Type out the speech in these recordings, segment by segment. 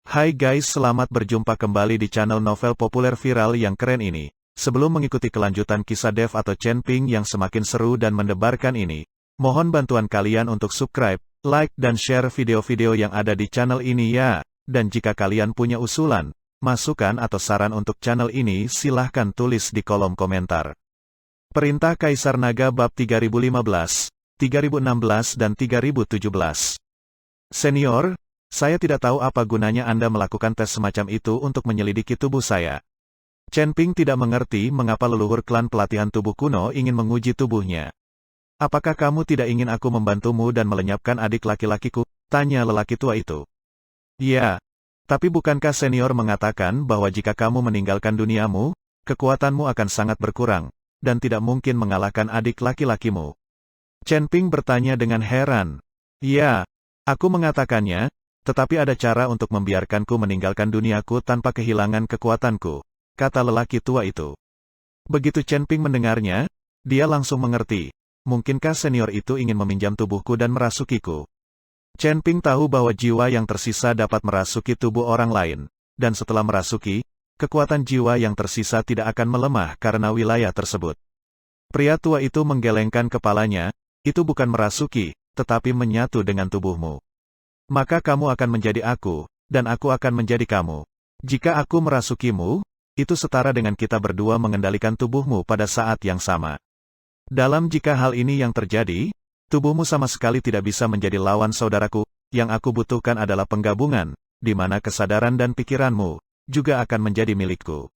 Hai guys, selamat berjumpa kembali di channel novel populer viral yang keren ini. Sebelum mengikuti kelanjutan kisah Dev atau Chen Ping yang semakin seru dan mendebarkan ini, mohon bantuan kalian untuk subscribe, like dan share video-video yang ada di channel ini ya. Dan jika kalian punya usulan, masukan atau saran untuk channel ini silahkan tulis di kolom komentar. Perintah Kaisar Naga Bab 3015, 3016 dan 3017. Senior, saya tidak tahu apa gunanya Anda melakukan tes semacam itu untuk menyelidiki tubuh saya. Chen Ping tidak mengerti mengapa leluhur klan pelatihan tubuh kuno ingin menguji tubuhnya. Apakah kamu tidak ingin aku membantumu dan melenyapkan adik laki-lakiku? Tanya lelaki tua itu. Ya, tapi bukankah senior mengatakan bahwa jika kamu meninggalkan duniamu, kekuatanmu akan sangat berkurang, dan tidak mungkin mengalahkan adik laki-lakimu? Chen Ping bertanya dengan heran. Ya, aku mengatakannya, tetapi ada cara untuk membiarkanku meninggalkan duniaku tanpa kehilangan kekuatanku, kata lelaki tua itu. Begitu Chen Ping mendengarnya, dia langsung mengerti. Mungkinkah senior itu ingin meminjam tubuhku dan merasukiku? Chen Ping tahu bahwa jiwa yang tersisa dapat merasuki tubuh orang lain, dan setelah merasuki, kekuatan jiwa yang tersisa tidak akan melemah karena wilayah tersebut. Pria tua itu menggelengkan kepalanya, itu bukan merasuki, tetapi menyatu dengan tubuhmu. Maka kamu akan menjadi aku, dan aku akan menjadi kamu. Jika aku merasukimu, itu setara dengan kita berdua mengendalikan tubuhmu pada saat yang sama. Jika hal ini yang terjadi, tubuhmu sama sekali tidak bisa menjadi lawan saudaraku. Yang aku butuhkan adalah penggabungan, di mana kesadaran dan pikiranmu juga akan menjadi milikku.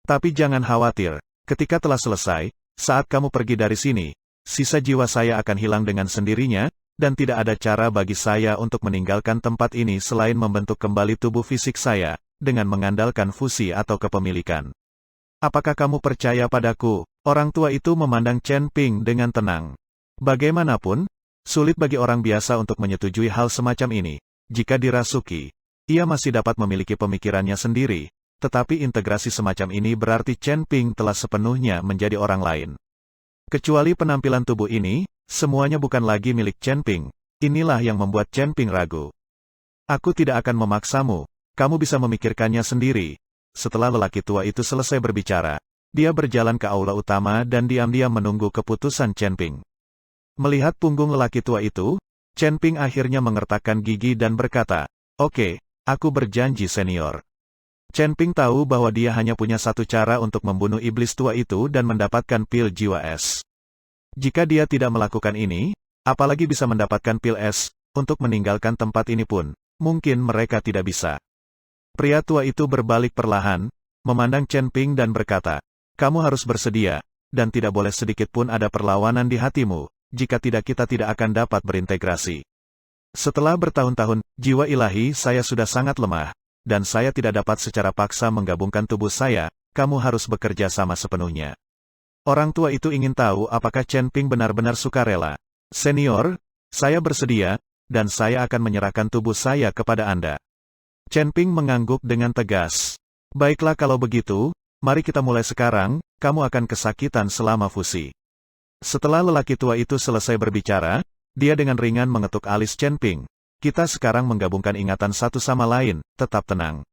Tapi jangan khawatir, ketika telah selesai, saat kamu pergi dari sini, sisa jiwa saya akan hilang dengan sendirinya, dan tidak ada cara bagi saya untuk meninggalkan tempat ini selain membentuk kembali tubuh fisik saya, dengan mengandalkan fusi atau kepemilikan. Apakah kamu percaya padaku? Orang tua itu memandang Chen Ping dengan tenang. Bagaimanapun, sulit bagi orang biasa untuk menyetujui hal semacam ini. Jika dirasuki, ia masih dapat memiliki pemikirannya sendiri, tetapi integrasi semacam ini berarti Chen Ping telah sepenuhnya menjadi orang lain. Kecuali penampilan tubuh ini, semuanya bukan lagi milik Chen Ping. Inilah yang membuat Chen Ping ragu. Aku tidak akan memaksamu, kamu bisa memikirkannya sendiri. Setelah lelaki tua itu selesai berbicara, dia berjalan ke aula utama dan diam-diam menunggu keputusan Chen Ping. Melihat punggung lelaki tua itu, Chen Ping akhirnya mengertakkan gigi dan berkata, "Oke, aku berjanji senior." Chen Ping tahu bahwa dia hanya punya satu cara untuk membunuh iblis tua itu dan mendapatkan pil jiwa es. Jika dia tidak melakukan ini, apalagi bisa mendapatkan pil es, untuk meninggalkan tempat ini pun, mungkin mereka tidak bisa. Pria tua itu berbalik perlahan, memandang Chen Ping dan berkata, "Kamu harus bersedia, dan tidak boleh sedikit pun ada perlawanan di hatimu, jika tidak kita tidak akan dapat berintegrasi. Setelah bertahun-tahun, jiwa ilahi saya sudah sangat lemah, dan saya tidak dapat secara paksa menggabungkan tubuh saya, kamu harus bekerja sama sepenuhnya." Orang tua itu ingin tahu apakah Chen Ping benar-benar sukarela. "Senior, saya bersedia, dan saya akan menyerahkan tubuh saya kepada Anda." Chen Ping mengangguk dengan tegas. "Baiklah kalau begitu, mari kita mulai sekarang, kamu akan kesakitan selama fusi." Setelah lelaki tua itu selesai berbicara, dia dengan ringan mengetuk alis Chen Ping. "Kita sekarang menggabungkan ingatan satu sama lain, tetap tenang."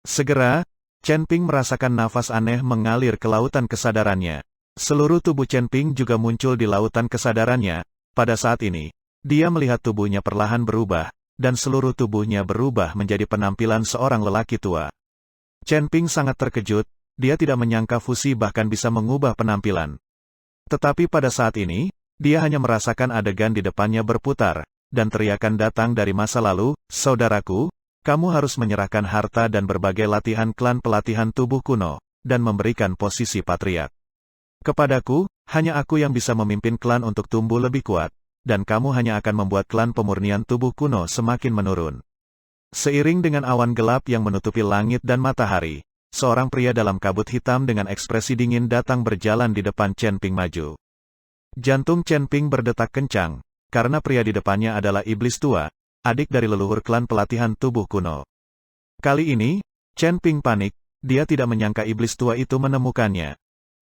Segera, Chen Ping merasakan nafas aneh mengalir ke lautan kesadarannya. Seluruh tubuh Chen Ping juga muncul di lautan kesadarannya. Pada saat ini, dia melihat tubuhnya perlahan berubah, dan seluruh tubuhnya berubah menjadi penampilan seorang lelaki tua. Chen Ping sangat terkejut, dia tidak menyangka fusi bahkan bisa mengubah penampilan. Tetapi pada saat ini, dia hanya merasakan adegan di depannya berputar, dan teriakan datang dari masa lalu, "Saudaraku, kamu harus menyerahkan harta dan berbagai latihan klan pelatihan tubuh kuno, dan memberikan posisi patriark. Kepadaku, hanya aku yang bisa memimpin klan untuk tumbuh lebih kuat, dan kamu hanya akan membuat klan pemurnian tubuh kuno semakin menurun." Seiring dengan awan gelap yang menutupi langit dan matahari, seorang pria dalam kabut hitam dengan ekspresi dingin datang berjalan di depan Chen Ping maju. Jantung Chen Ping berdetak kencang, karena pria di depannya adalah iblis tua, adik dari leluhur klan pelatihan tubuh kuno. Kali ini, Chen Ping panik, dia tidak menyangka iblis tua itu menemukannya.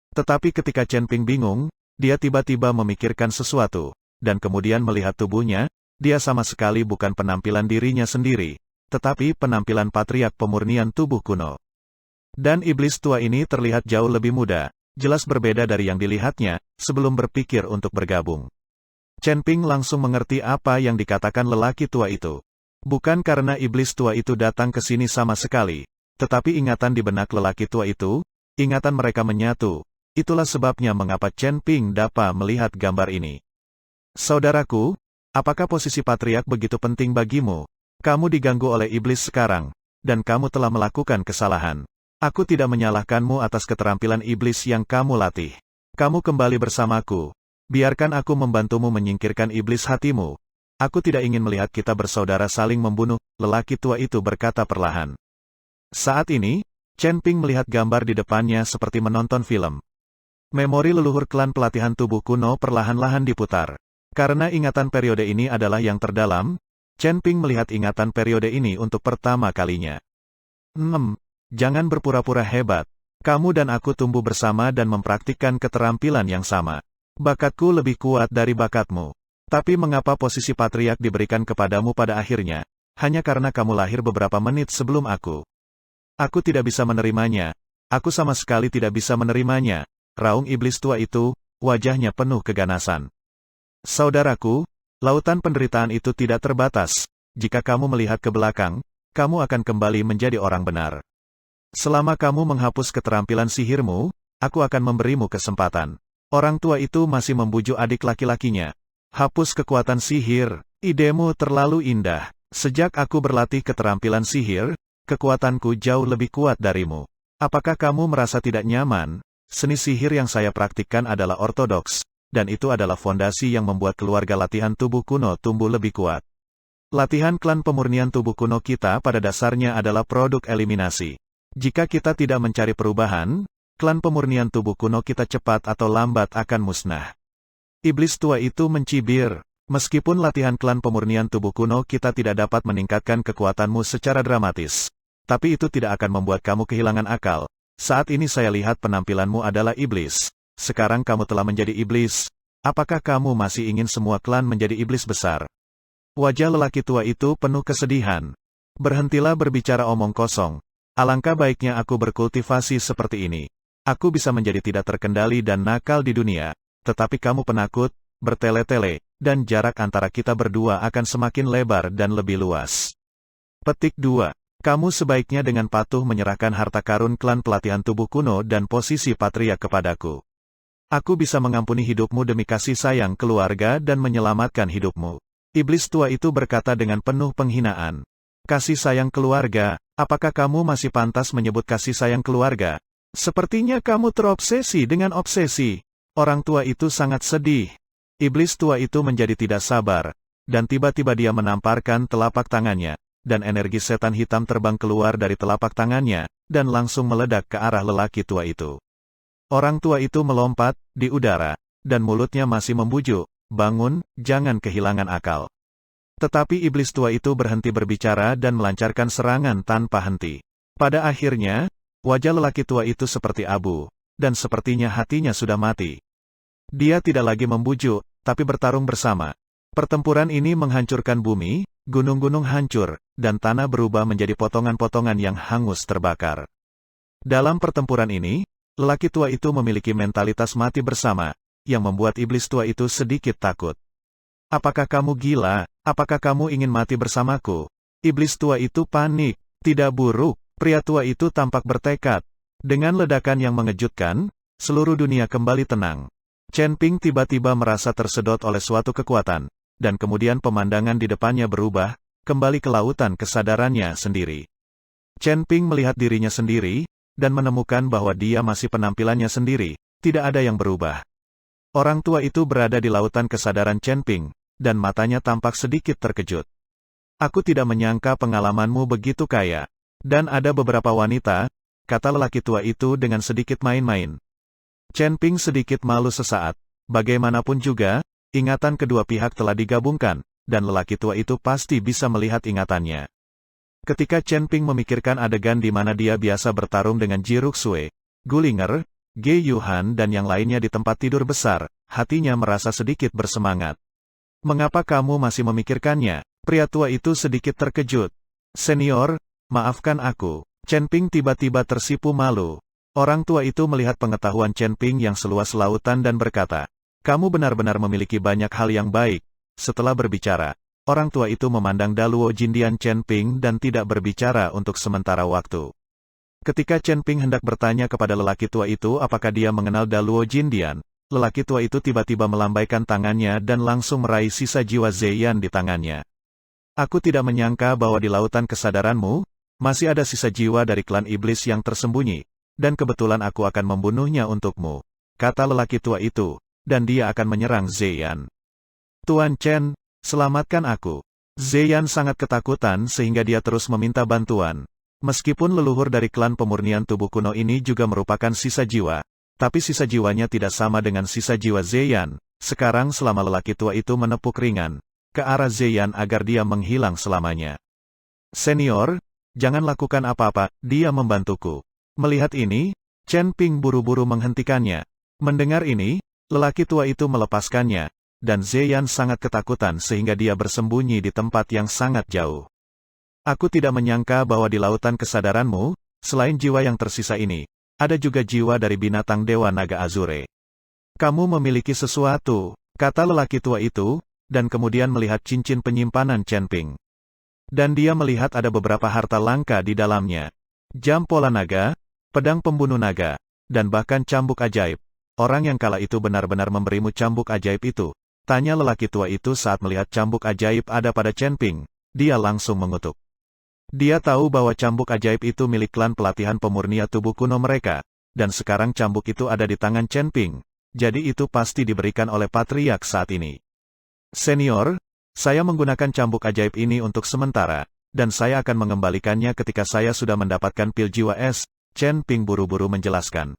Tetapi ketika Chen Ping bingung, dia tiba-tiba memikirkan sesuatu, dan kemudian melihat tubuhnya, dia sama sekali bukan penampilan dirinya sendiri, tetapi penampilan patriark pemurnian tubuh kuno. Dan iblis tua ini terlihat jauh lebih muda, jelas berbeda dari yang dilihatnya, sebelum berpikir untuk bergabung. Chen Ping langsung mengerti apa yang dikatakan lelaki tua itu. Bukan karena iblis tua itu datang ke sini sama sekali, tetapi ingatan di benak lelaki tua itu, ingatan mereka menyatu. Itulah sebabnya mengapa Chen Ping dapat melihat gambar ini. Saudaraku, apakah posisi patriark begitu penting bagimu? Kamu diganggu oleh iblis sekarang, dan kamu telah melakukan kesalahan. Aku tidak menyalahkanmu atas keterampilan iblis yang kamu latih. Kamu kembali bersamaku. Biarkan aku membantumu menyingkirkan iblis hatimu. Aku tidak ingin melihat kita bersaudara saling membunuh, lelaki tua itu berkata perlahan. Saat ini, Chen Ping melihat gambar di depannya seperti menonton film. Memori leluhur klan pelatihan tubuh kuno perlahan-lahan diputar. Karena ingatan periode ini adalah yang terdalam, Chen Ping melihat ingatan periode ini untuk pertama kalinya. Jangan berpura-pura hebat. Kamu dan aku tumbuh bersama dan mempraktikkan keterampilan yang sama. Bakatku lebih kuat dari bakatmu. Tapi mengapa posisi patriark diberikan kepadamu pada akhirnya? Hanya karena kamu lahir beberapa menit sebelum aku. Aku tidak bisa menerimanya. Aku sama sekali tidak bisa menerimanya. Raung iblis tua itu, wajahnya penuh keganasan. Saudaraku, lautan penderitaan itu tidak terbatas. Jika kamu melihat ke belakang, kamu akan kembali menjadi orang benar. Selama kamu menghapus keterampilan sihirmu, aku akan memberimu kesempatan. Orang tua itu masih membujuk adik laki-lakinya. Hapus kekuatan sihir, idemu terlalu indah. Sejak aku berlatih keterampilan sihir, kekuatanku jauh lebih kuat darimu. Apakah kamu merasa tidak nyaman? Seni sihir yang saya praktikkan adalah ortodoks, dan itu adalah fondasi yang membuat keluarga latihan tubuh kuno tumbuh lebih kuat. Latihan klan pemurnian tubuh kuno kita pada dasarnya adalah produk eliminasi. Jika kita tidak mencari perubahan, klan pemurnian tubuh kuno kita cepat atau lambat akan musnah. Iblis tua itu mencibir, meskipun latihan klan pemurnian tubuh kuno kita tidak dapat meningkatkan kekuatanmu secara dramatis. Tapi itu tidak akan membuat kamu kehilangan akal. Saat ini saya lihat penampilanmu adalah iblis. Sekarang kamu telah menjadi iblis. Apakah kamu masih ingin semua klan menjadi iblis besar? Wajah lelaki tua itu penuh kesedihan. Berhentilah berbicara omong kosong. Alangkah baiknya aku berkultivasi seperti ini. Aku bisa menjadi tidak terkendali dan nakal di dunia, tetapi kamu penakut, bertele-tele, dan jarak antara kita berdua akan semakin lebar dan lebih luas. Petik 2. Kamu sebaiknya dengan patuh menyerahkan harta karun klan pelatihan tubuh kuno dan posisi patriark kepadaku. Aku bisa mengampuni hidupmu demi kasih sayang keluarga dan menyelamatkan hidupmu. Iblis tua itu berkata dengan penuh penghinaan. Kasih sayang keluarga, apakah kamu masih pantas menyebut kasih sayang keluarga? Sepertinya kamu terobsesi dengan obsesi. Orang tua itu sangat sedih. Iblis tua itu menjadi tidak sabar, dan tiba-tiba dia menamparkan telapak tangannya, dan energi setan hitam terbang keluar dari telapak tangannya, dan langsung meledak ke arah lelaki tua itu. Orang tua itu melompat di udara, dan mulutnya masih membujuk, bangun, jangan kehilangan akal. Tetapi iblis tua itu berhenti berbicara dan melancarkan serangan tanpa henti. Pada akhirnya, wajah lelaki tua itu seperti abu, dan sepertinya hatinya sudah mati. Dia tidak lagi membujuk, tapi bertarung bersama. Pertempuran ini menghancurkan bumi, gunung-gunung hancur, dan tanah berubah menjadi potongan-potongan yang hangus terbakar. Dalam pertempuran ini, lelaki tua itu memiliki mentalitas mati bersama, yang membuat iblis tua itu sedikit takut. Apakah kamu gila? Apakah kamu ingin mati bersamaku? Iblis tua itu panik. Tidak buruk, pria tua itu tampak bertekad. Dengan ledakan yang mengejutkan, seluruh dunia kembali tenang. Chen Ping tiba-tiba merasa tersedot oleh suatu kekuatan, dan kemudian pemandangan di depannya berubah, kembali ke lautan kesadarannya sendiri. Chen Ping melihat dirinya sendiri, dan menemukan bahwa dia masih penampilannya sendiri, tidak ada yang berubah. Orang tua itu berada di lautan kesadaran Chen Ping, dan matanya tampak sedikit terkejut. Aku tidak menyangka pengalamanmu begitu kaya. Dan ada beberapa wanita, kata lelaki tua itu dengan sedikit main-main. Chen Ping sedikit malu sesaat. Bagaimanapun juga, ingatan kedua pihak telah digabungkan, dan lelaki tua itu pasti bisa melihat ingatannya. Ketika Chen Ping memikirkan adegan di mana dia biasa bertarung dengan Ji Ruxue, Gulinger, Ge Yuhan dan yang lainnya di tempat tidur besar, hatinya merasa sedikit bersemangat. Mengapa kamu masih memikirkannya? Pria tua itu sedikit terkejut. Senior, maafkan aku. Chen Ping tiba-tiba tersipu malu. Orang tua itu melihat pengetahuan Chen Ping yang seluas lautan dan berkata, kamu benar-benar memiliki banyak hal yang baik. Setelah berbicara, orang tua itu memandang Daluo Jindian Chen Ping dan tidak berbicara untuk sementara waktu. Ketika Chen Ping hendak bertanya kepada lelaki tua itu apakah dia mengenal Daluo Jindian, lelaki tua itu tiba-tiba melambaikan tangannya dan langsung meraih sisa jiwa Zeyan di tangannya. Aku tidak menyangka bahwa di lautan kesadaranmu, masih ada sisa jiwa dari klan iblis yang tersembunyi, dan kebetulan aku akan membunuhnya untukmu, kata lelaki tua itu, dan dia akan menyerang Zeyan. Tuan Chen, selamatkan aku. Zeyan sangat ketakutan sehingga dia terus meminta bantuan. Meskipun leluhur dari klan pemurnian tubuh kuno ini juga merupakan sisa jiwa, tapi sisa jiwanya tidak sama dengan sisa jiwa Zeyan. Sekarang selama lelaki tua itu menepuk ringan ke arah Zeyan agar dia menghilang selamanya. Senior, jangan lakukan apa-apa, dia membantuku. Melihat ini, Chen Ping buru-buru menghentikannya. Mendengar ini, lelaki tua itu melepaskannya, dan Zeyan sangat ketakutan sehingga dia bersembunyi di tempat yang sangat jauh. Aku tidak menyangka bahwa di lautan kesadaranmu, selain jiwa yang tersisa ini, ada juga jiwa dari binatang Dewa Naga Azure. Kamu memiliki sesuatu, kata lelaki tua itu, dan kemudian melihat cincin penyimpanan Chen Ping. Dan dia melihat ada beberapa harta langka di dalamnya. Jam pola naga, pedang pembunuh naga, dan bahkan cambuk ajaib. Orang yang kala itu benar-benar memberimu cambuk ajaib itu, tanya lelaki tua itu saat melihat cambuk ajaib ada pada Chen Ping. Dia langsung mengutuk. Dia tahu bahwa cambuk ajaib itu milik klan pelatihan pemurnia tubuh kuno mereka, dan sekarang cambuk itu ada di tangan Chen Ping, jadi itu pasti diberikan oleh patriark saat ini. Senior, saya menggunakan cambuk ajaib ini untuk sementara, dan saya akan mengembalikannya ketika saya sudah mendapatkan pil jiwa es, Chen Ping buru-buru menjelaskan.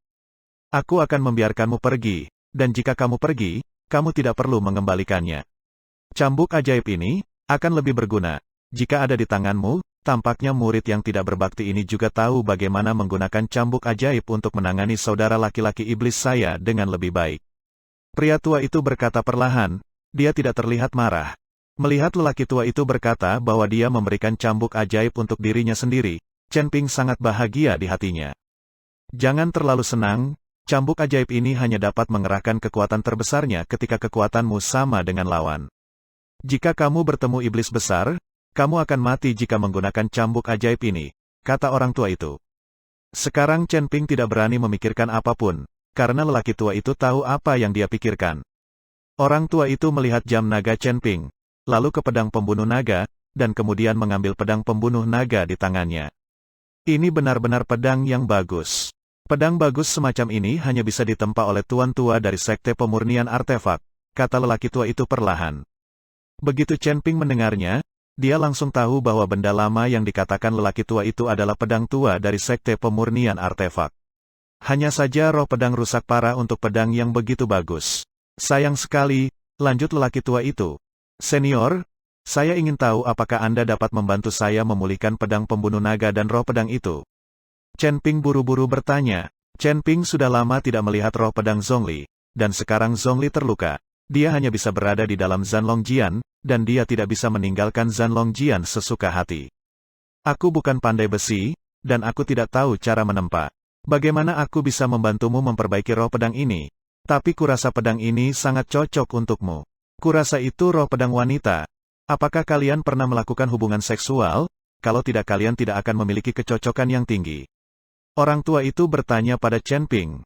Aku akan membiarkanmu pergi, dan jika kamu pergi, kamu tidak perlu mengembalikannya. Cambuk ajaib ini akan lebih berguna jika ada di tanganmu. Tampaknya murid yang tidak berbakti ini juga tahu bagaimana menggunakan cambuk ajaib untuk menangani saudara laki-laki iblis saya dengan lebih baik. Pria tua itu berkata perlahan, dia tidak terlihat marah. Melihat lelaki tua itu berkata bahwa dia memberikan cambuk ajaib untuk dirinya sendiri, Chen Ping sangat bahagia di hatinya. Jangan terlalu senang, cambuk ajaib ini hanya dapat mengerahkan kekuatan terbesarnya ketika kekuatanmu sama dengan lawan. Jika kamu bertemu iblis besar, kamu akan mati jika menggunakan cambuk ajaib ini, kata orang tua itu. Sekarang Chen Ping tidak berani memikirkan apapun, karena lelaki tua itu tahu apa yang dia pikirkan. Orang tua itu melihat jam naga Chen Ping, lalu ke pedang pembunuh naga, dan kemudian mengambil pedang pembunuh naga di tangannya. Ini benar-benar pedang yang bagus. Pedang bagus semacam ini hanya bisa ditempa oleh tuan tua dari sekte pemurnian artefak, kata lelaki tua itu perlahan. Begitu Chen Ping mendengarnya, dia langsung tahu bahwa benda lama yang dikatakan lelaki tua itu adalah pedang tua dari sekte pemurnian artefak. Hanya saja roh pedang rusak parah untuk pedang yang begitu bagus. Sayang sekali, lanjut lelaki tua itu. Senior, saya ingin tahu apakah Anda dapat membantu saya memulihkan pedang pembunuh naga dan roh pedang itu. Chen Ping buru-buru bertanya. Chen Ping sudah lama tidak melihat roh pedang Zhongli, dan sekarang Zhongli terluka. Dia hanya bisa berada di dalam Zanlong Jian, dan dia tidak bisa meninggalkan Zanlong Jian sesuka hati. Aku bukan pandai besi, dan aku tidak tahu cara menempa. Bagaimana aku bisa membantumu memperbaiki roh pedang ini? Tapi kurasa pedang ini sangat cocok untukmu. Kurasa itu roh pedang wanita. Apakah kalian pernah melakukan hubungan seksual? Kalau tidak kalian tidak akan memiliki kecocokan yang tinggi. Orang tua itu bertanya pada Chen Ping.